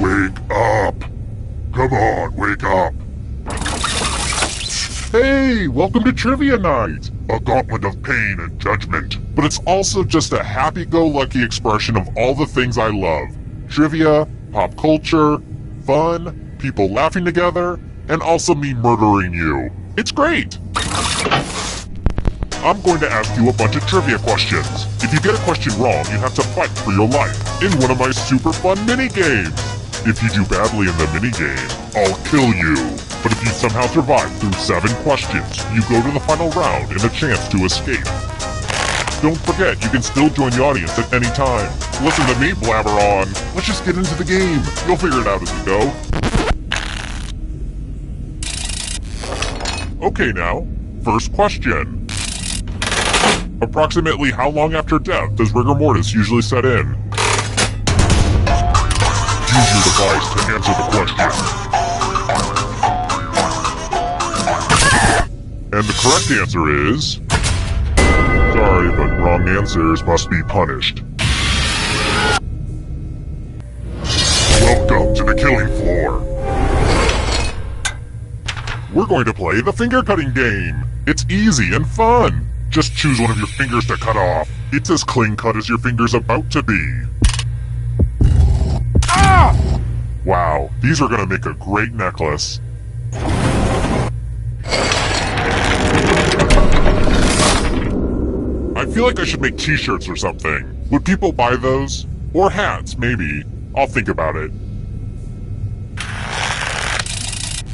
Wake up! Come on, wake up! Hey, welcome to Trivia Night! A gauntlet of pain and judgment. But it's also just a happy-go-lucky expression of all the things I love. Trivia, pop culture, fun, people laughing together, and also me murdering you. It's great! I'm going to ask you a bunch of trivia questions. If you get a question wrong, you have to fight for your life in one of my super fun mini-games. If you do badly in the mini-game, I'll kill you. But if you somehow survive through 7 questions, you go to the final round and a chance to escape. Don't forget, you can still join the audience at any time. Listen to me blabber on. Let's just get into the game. You'll figure it out as we go. Okay now, first question. Approximately how long after death does rigor mortis usually set in? Use your device to answer the question. And the correct answer is... Sorry, but wrong answers must be punished. Welcome to the killing floor. We're going to play the finger cutting game. It's easy and fun. Just choose one of your fingers to cut off. It's as clean cut as your finger's about to be. Ah! Wow, these are gonna make a great necklace. I feel like I should make t-shirts or something. Would people buy those? Or hats, maybe. I'll think about it.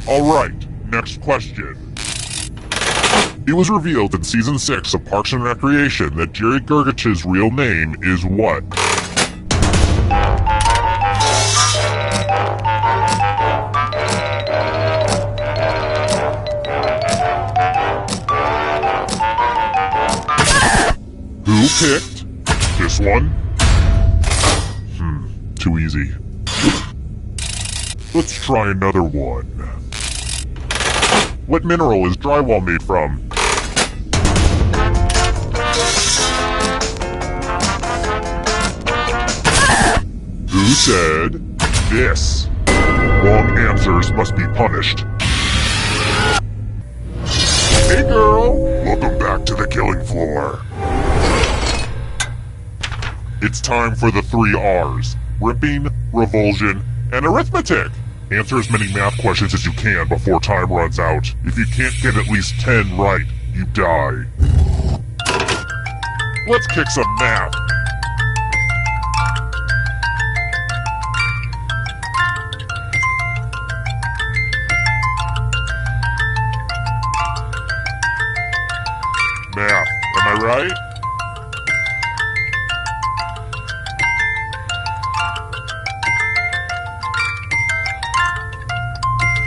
Alright, next question. It was revealed in Season 6 of Parks and Recreation that Jerry Gergich's real name is what? Who picked this one? Too easy. Let's try another one. What mineral is drywall made from? Who said this? Wrong answers must be punished. Hey girl, welcome back to the killing floor. It's time for the 3 R's. Ripping, revulsion, and arithmetic. Answer as many math questions as you can before time runs out. If you can't get at least 10 right, you die. Let's kick some math. Math, am I right?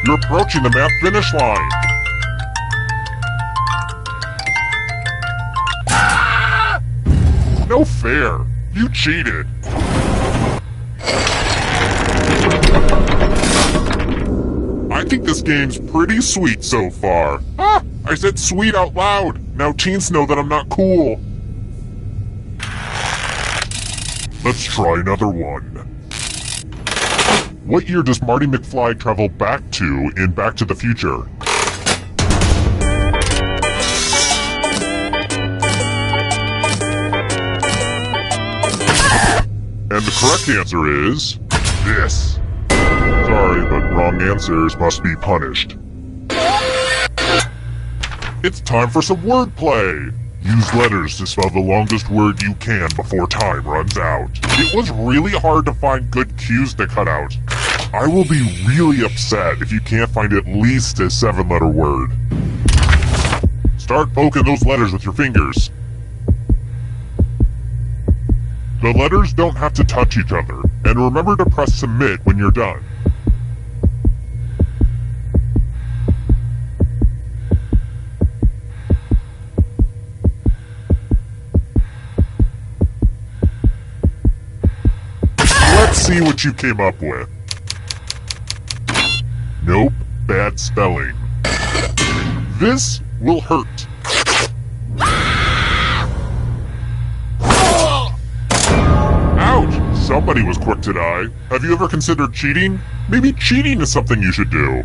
You're approaching the math finish line. Ah! No fair. You cheated. I think this game's pretty sweet so far. Ah! I said sweet out loud. Now teens know that I'm not cool. Let's try another one. What year does Marty McFly travel back to in Back to the Future? And the correct answer is... this. Sorry, but wrong answers must be punished. It's time for some wordplay! Use letters to spell the longest word you can before time runs out. It was really hard to find good cues to cut out. I will be really upset if you can't find at least a 7-letter word. Start poking those letters with your fingers. The letters don't have to touch each other, and remember to press submit when you're done. Let's see what you came up with. Nope, bad spelling. This will hurt. Ouch! Somebody was quick to die. Have you ever considered cheating? Maybe cheating is something you should do.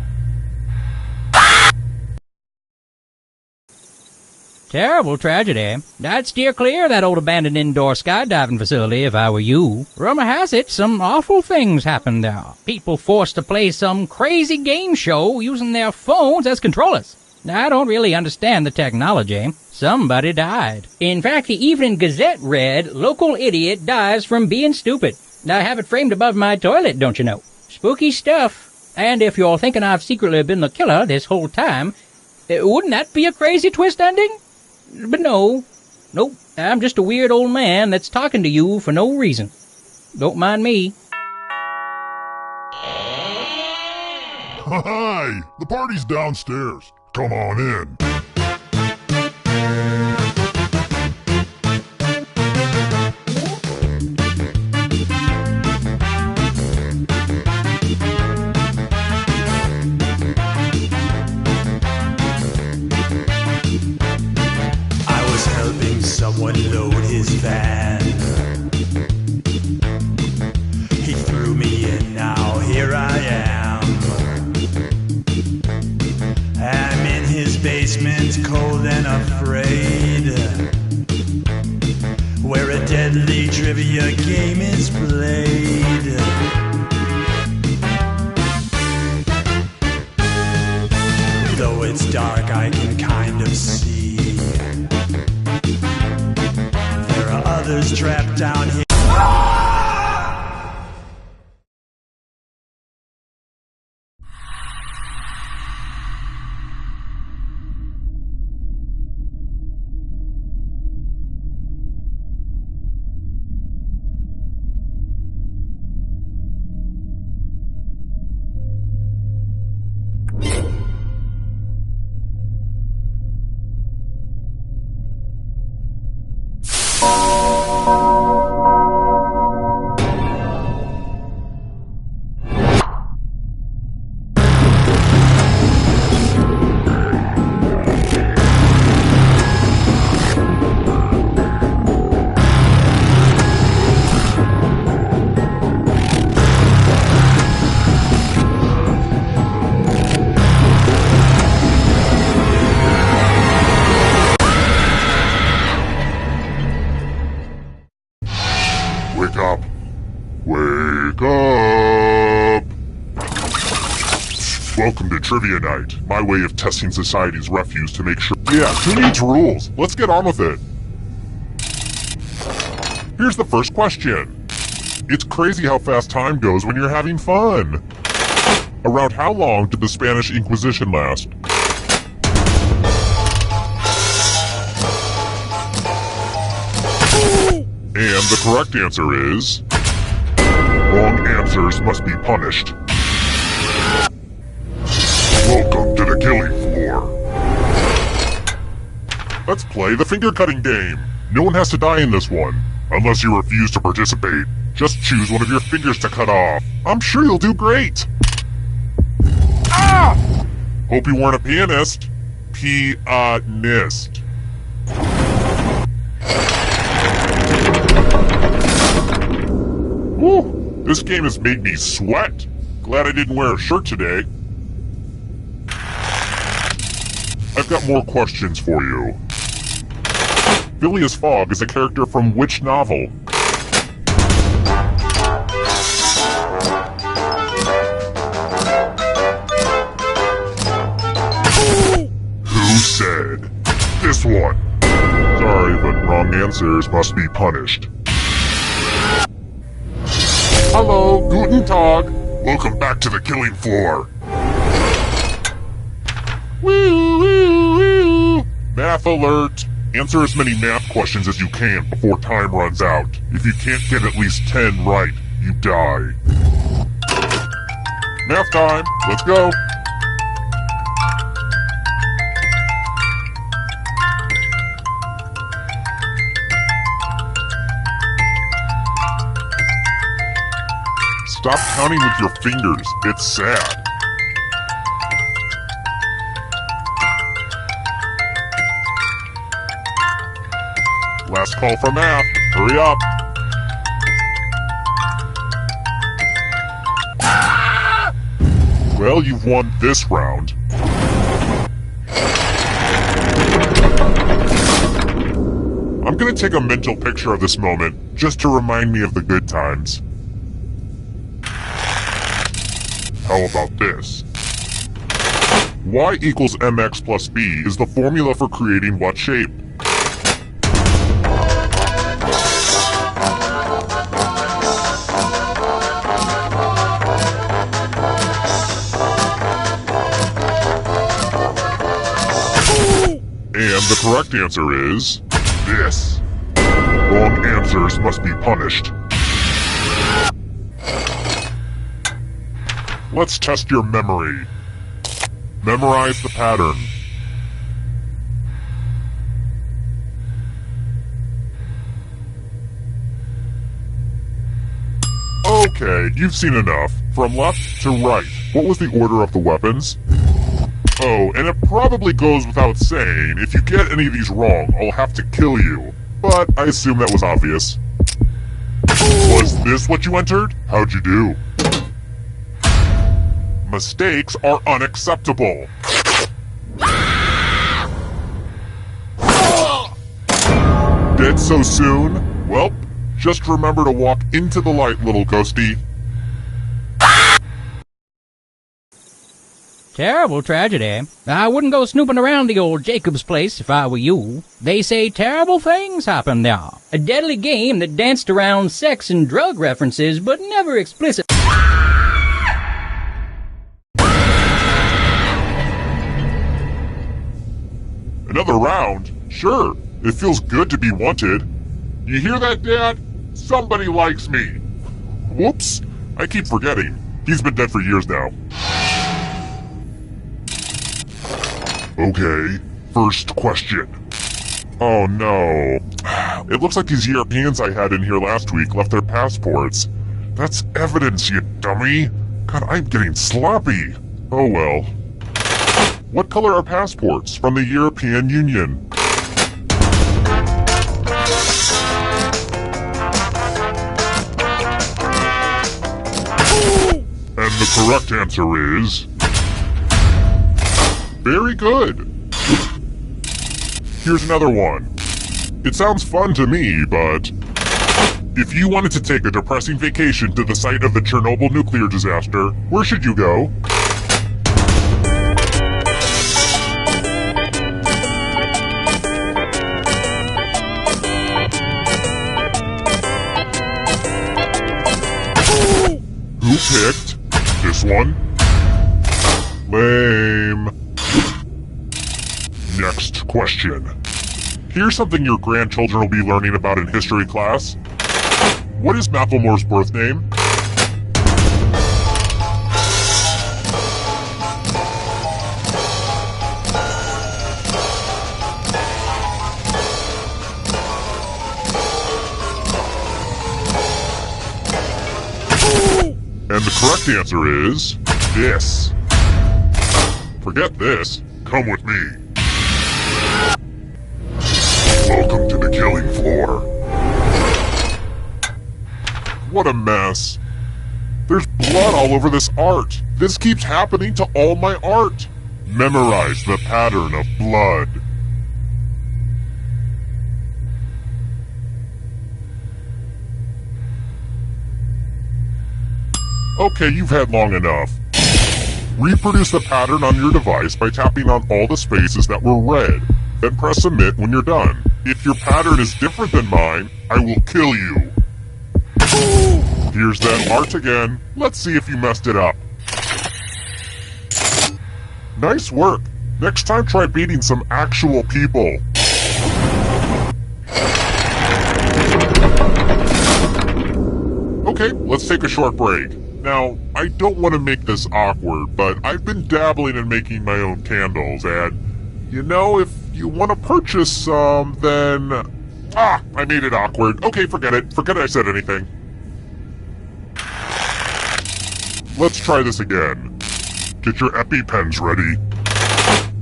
Terrible tragedy. I'd steer clear of that old abandoned indoor skydiving facility if I were you. Rumor has it some awful things happened there. People forced to play some crazy game show using their phones as controllers. I don't really understand the technology. Somebody died. In fact, the Evening Gazette read, "Local idiot dies from being stupid." I have it framed above my toilet, don't you know? Spooky stuff. And if you're thinking I've secretly been the killer this whole time, wouldn't that be a crazy twist ending? But no. Nope. I'm just a weird old man that's talking to you for no reason. Don't mind me. Hi! The party's downstairs. Come on in. Someone load his van. He threw me in, now here I am. I'm in his basement, cold and afraid, where a deadly trivia game is played. Though it's dark, I can kind of see others trapped down here. Wake up! Wake up! Welcome to Trivia Night, my way of testing society's refuse to make sure— Yeah, who needs rules? Let's get on with it. Here's the first question. It's crazy how fast time goes when you're having fun. Around how long did the Spanish Inquisition last? And the correct answer is— wrong answers must be punished. Welcome to the killing floor. Let's play the finger-cutting game. No one has to die in this one. Unless you refuse to participate, just choose one of your fingers to cut off. I'm sure you'll do great. Ah! Hope you weren't a pianist. Pianist. Whew, this game has made me sweat. Glad I didn't wear a shirt today. I've got more questions for you. Phileas Fogg is a character from which novel? Who said? This one. Sorry, but wrong answers must be punished. Hello, Guten Tag. Welcome back to the killing floor. Woo, woo, woo. Math alert. Answer as many math questions as you can before time runs out. If you can't get at least 10 right, you die. Math time. Let's go. Stop counting with your fingers. It's sad. Last call for math. Hurry up. Well, you've won this round. I'm gonna take a mental picture of this moment, just to remind me of the good times. How about this? Y equals mx plus b is the formula for creating what shape? And the correct answer is this. Wrong answers must be punished. Let's test your memory. Memorize the pattern. Okay, you've seen enough. From left to right, what was the order of the weapons? Oh, and it probably goes without saying, if you get any of these wrong, I'll have to kill you. But I assume that was obvious. Was this what you entered? How'd you do? Mistakes are unacceptable. Dead so soon? Well, just remember to walk into the light, little ghosty. Terrible tragedy. I wouldn't go snooping around the old Jacob's place if I were you. They say terrible things happen there. A deadly game that danced around sex and drug references, but never explicit. Another round? Sure. It feels good to be wanted. You hear that, Dad? Somebody likes me. Whoops. I keep forgetting. He's been dead for years now. Okay, first question. Oh no. It looks like these Europeans I had in here last week left their passports. That's evidence, you dummy. God, I'm getting sloppy. Oh well. What color are passports from the European Union? And the correct answer is... very good. Here's another one. It sounds fun to me, but... if you wanted to take a depressing vacation to the site of the Chernobyl nuclear disaster, where should you go? Who picked this one? Lame. Next question. Here's something your grandchildren will be learning about in history class. What is Macklemore's birth name? And the correct answer is this. Forget this. Come with me. Welcome to the killing floor. What a mess. There's blood all over this art. This keeps happening to all my art. Memorize the pattern of blood. Okay, you've had long enough. Reproduce the pattern on your device by tapping on all the spaces that were red. Then press submit when you're done. If your pattern is different than mine, I will kill you. Here's that art again. Let's see if you messed it up. Nice work. Next time try beating some actual people. Okay, let's take a short break. Now, I don't want to make this awkward, but I've been dabbling in making my own candles, and, you know, if you want to purchase some, then... ah, I made it awkward. Okay, forget it. Forget I said anything. Let's try this again. Get your EpiPens ready.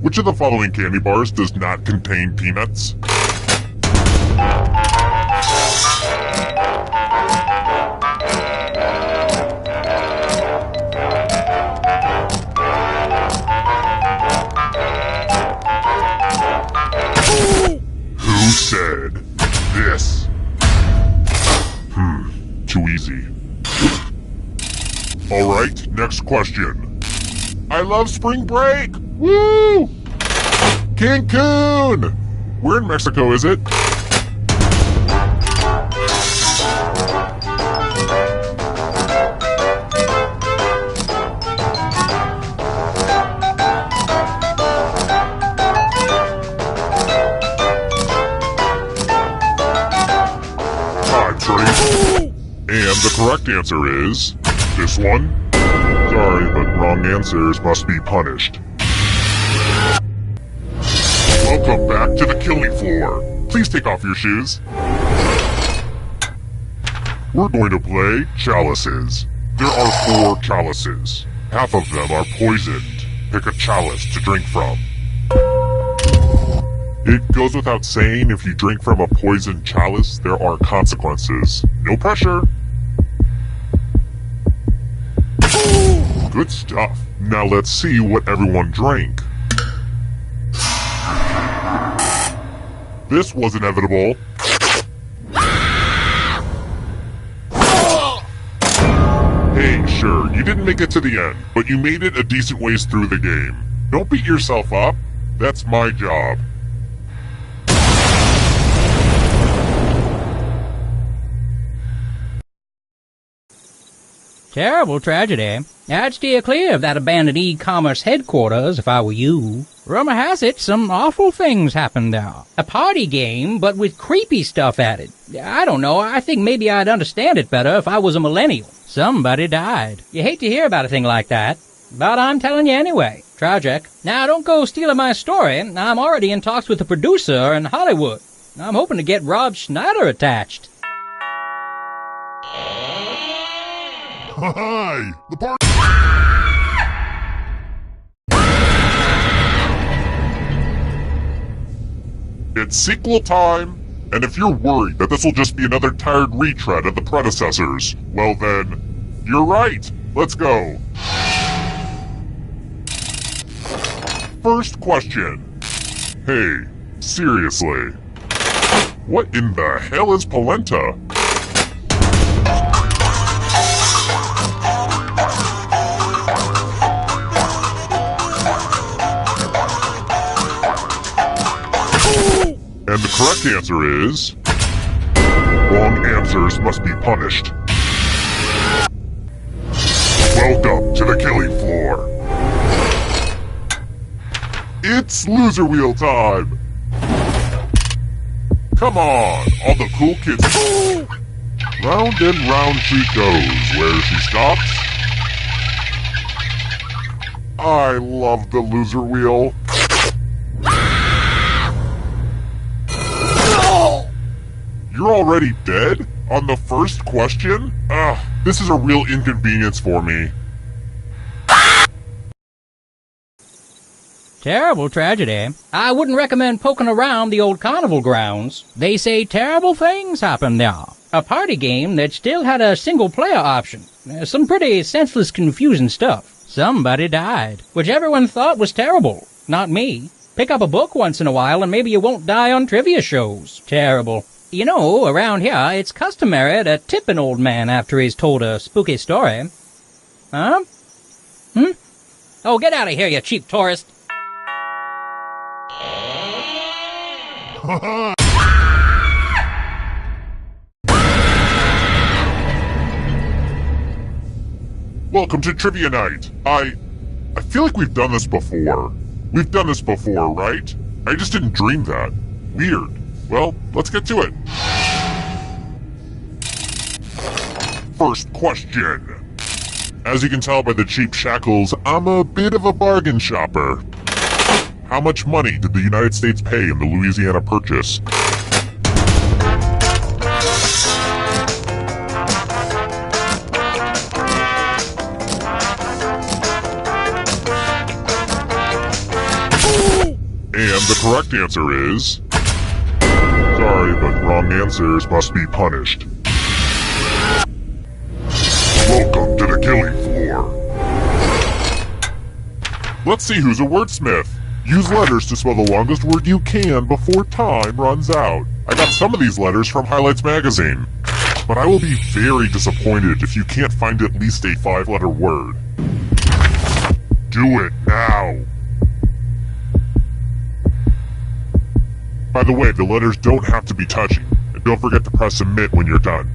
Which of the following candy bars does not contain peanuts? Alright, next question. I love spring break! Woo! Cancun! Where in Mexico is it? Time's running. And the correct answer is this one. Sorry, but wrong answers must be punished. Welcome back to the killing floor. Please take off your shoes. We're going to play chalices. There are 4 chalices. Half of them are poisoned. Pick a chalice to drink from. It goes without saying, if you drink from a poisoned chalice, there are consequences. No pressure. Good stuff. Now let's see what everyone drank. This was inevitable. Hey, sure, you didn't make it to the end, but you made it a decent ways through the game. Don't beat yourself up. That's my job. Terrible tragedy. I'd steer clear of that abandoned e-commerce headquarters if I were you. Rumor has it some awful things happened there. A party game, but with creepy stuff added. I don't know, I think maybe I'd understand it better if I was a millennial. Somebody died. You hate to hear about a thing like that, but I'm telling you anyway. Tragic. Now don't go stealing my story. I'm already in talks with the producer in Hollywood. I'm hoping to get Rob Schneider attached. Hi! The party! It's sequel time, and if you're worried that this will just be another tired retread of the predecessors, well then, you're right. Let's go. First question. Hey, seriously. What in the hell is polenta? And the correct answer is... wrong answers must be punished. Welcome to the killing floor. It's loser wheel time. Come on, all the cool kids. Round and round she goes. Where she stops? I love the loser wheel. You're already dead? On the first question? Ugh, this is a real inconvenience for me. Terrible tragedy. I wouldn't recommend poking around the old carnival grounds. They say terrible things happened there. A party game that still had a single-player option. Some pretty senseless, confusing stuff. Somebody died, which everyone thought was terrible. Not me. Pick up a book once in a while and maybe you won't die on trivia shows. Terrible. You know, around here, it's customary to tip an old man after he's told a spooky story. Huh? Oh, get out of here, you cheap tourist. Welcome to Trivia Night. I feel like we've done this before. We've done this before, right? I just didn't dream that. Weird. Well, let's get to it. First question. As you can tell by the cheap shackles, I'm a bit of a bargain shopper. How much money did the United States pay in the Louisiana Purchase? And the correct answer is... sorry, but wrong answers must be punished. Welcome to the killing floor. Let's see who's a wordsmith. Use letters to spell the longest word you can before time runs out. I got some of these letters from Highlights magazine. but I will be very disappointed if you can't find at least a 5-letter word. Do it now! By the way, the letters don't have to be touchy, and don't forget to press submit when you're done.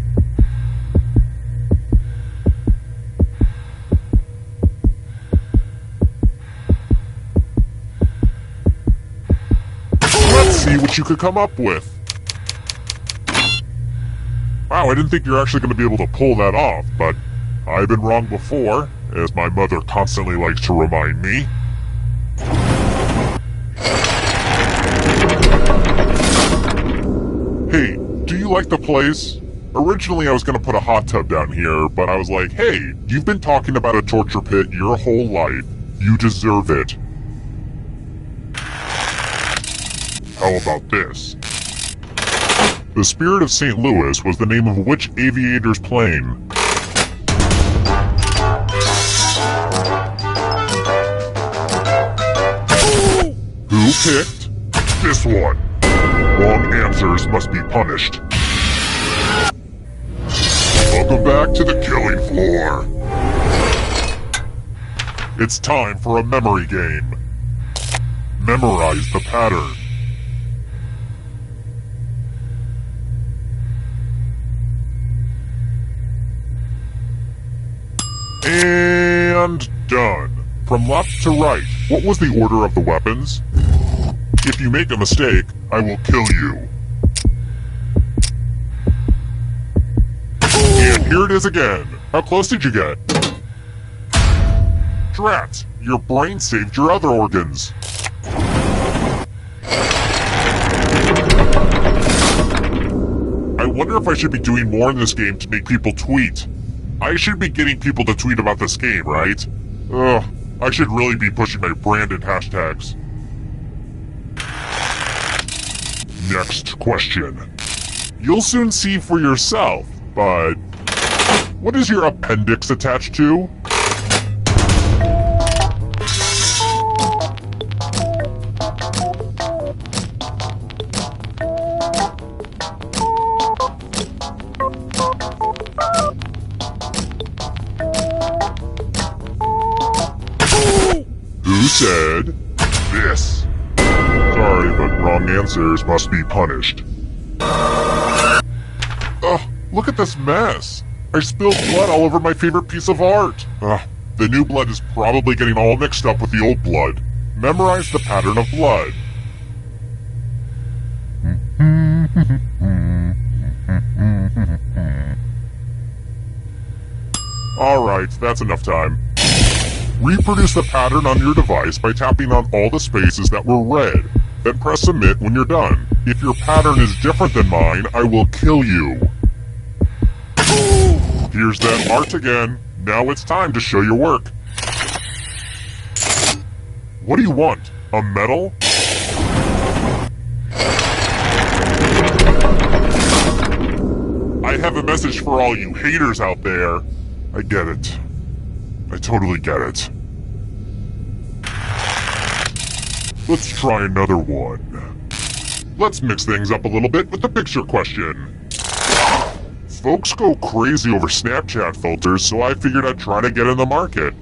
Let's see what you could come up with. Wow, I didn't think you're actually going to be able to pull that off, but I've been wrong before, as my mother constantly likes to remind me. Hey, do you like the place? Originally I was going to put a hot tub down here, but I was like, hey, you've been talking about a torture pit your whole life. You deserve it. How about this? The Spirit of St. Louis was the name of which aviator's plane? Who picked this one? Wrong answers must be punished. Welcome back to the killing floor. It's time for a memory game. Memorize the pattern. And done. From left to right, what was the order of the weapons? If you make a mistake, I will kill you. And here it is again. How close did you get? Drat, your brain saved your other organs. I wonder if I should be doing more in this game to make people tweet. I should be getting people to tweet about this game, right? Ugh, I should really be pushing my branded hashtags. Next question. You'll soon see for yourself, but what is your appendix attached to? Who said this? Sorry, but wrong answers must be punished. Ugh, look at this mess. I spilled blood all over my favorite piece of art. Ugh, the new blood is probably getting all mixed up with the old blood. Memorize the pattern of blood. Alright, that's enough time. Reproduce the pattern on your device by tapping on all the spaces that were red. Then press submit when you're done. If your pattern is different than mine, I will kill you. Here's that art again. Now it's time to show your work. What do you want? A medal? I have a message for all you haters out there. I get it. I totally get it. Let's try another one. Let's mix things up a little bit with the picture question. Folks go crazy over Snapchat filters, so I figured I'd try to get in the market.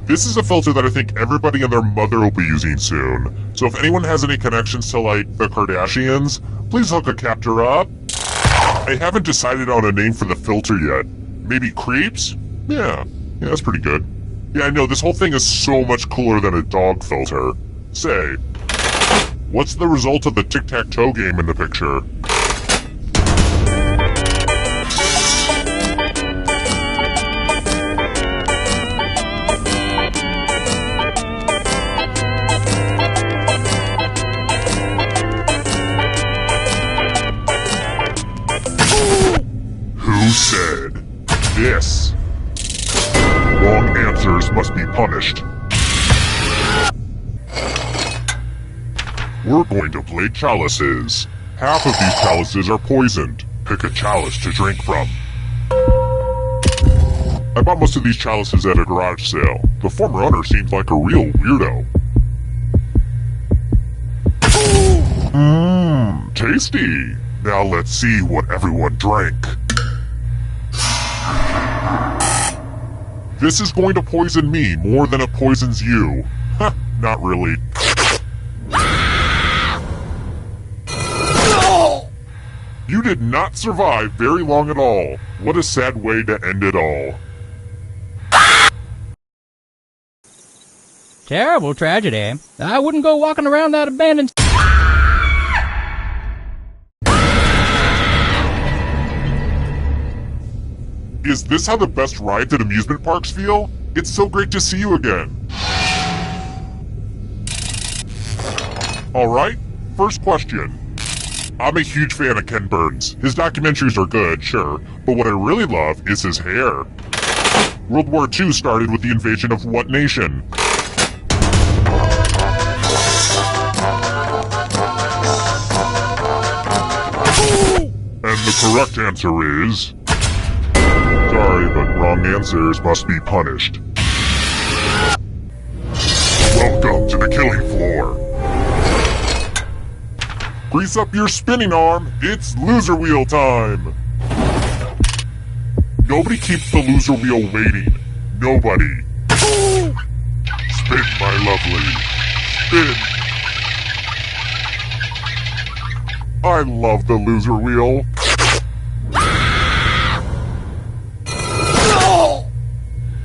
This is a filter that I think everybody and their mother will be using soon. So if anyone has any connections to, like, the Kardashians, please hook a capture up. I haven't decided on a name for the filter yet. Maybe Creeps? Yeah, that's pretty good. Yeah, I know, this whole thing is so much cooler than a dog filter. Say, what's the result of the tic-tac-toe game in the picture? Who said this? Wrong answers must be punished. We're going to play chalices. Half of these chalices are poisoned. Pick a chalice to drink from. I bought most of these chalices at a garage sale. The former owner seems like a real weirdo. Tasty. Now let's see what everyone drank. This is going to poison me more than it poisons you. Ha, not really. You did not survive very long at all. What a sad way to end it all. Terrible tragedy. I wouldn't go walking around that abandoned... Is this how the best rides at amusement parks feel? It's so great to see you again. Alright, first question. I'm a huge fan of Ken Burns. His documentaries are good, sure, but what I really love is his hair. World War II started with the invasion of what nation? And the correct answer is... Sorry, but wrong answers must be punished. Welcome to the killing floor. Grease up your spinning arm, it's loser wheel time! Nobody keeps the loser wheel waiting. Nobody. Spin, my lovely. Spin. I love the loser wheel.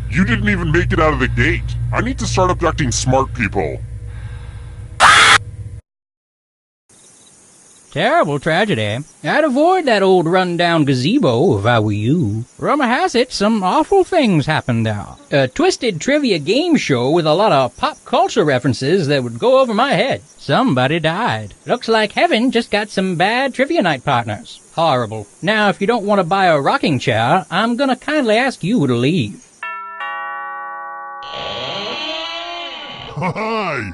You didn't even make it out of the gate. I need to start abducting smart people. Terrible tragedy. I'd avoid that old run-down gazebo if I were you. Rumor has it some awful things happened there. A twisted trivia game show with a lot of pop culture references that would go over my head. Somebody died. Looks like heaven just got some bad trivia night partners. Horrible. Now, if you don't want to buy a rocking chair, I'm gonna kindly ask you to leave. Hi!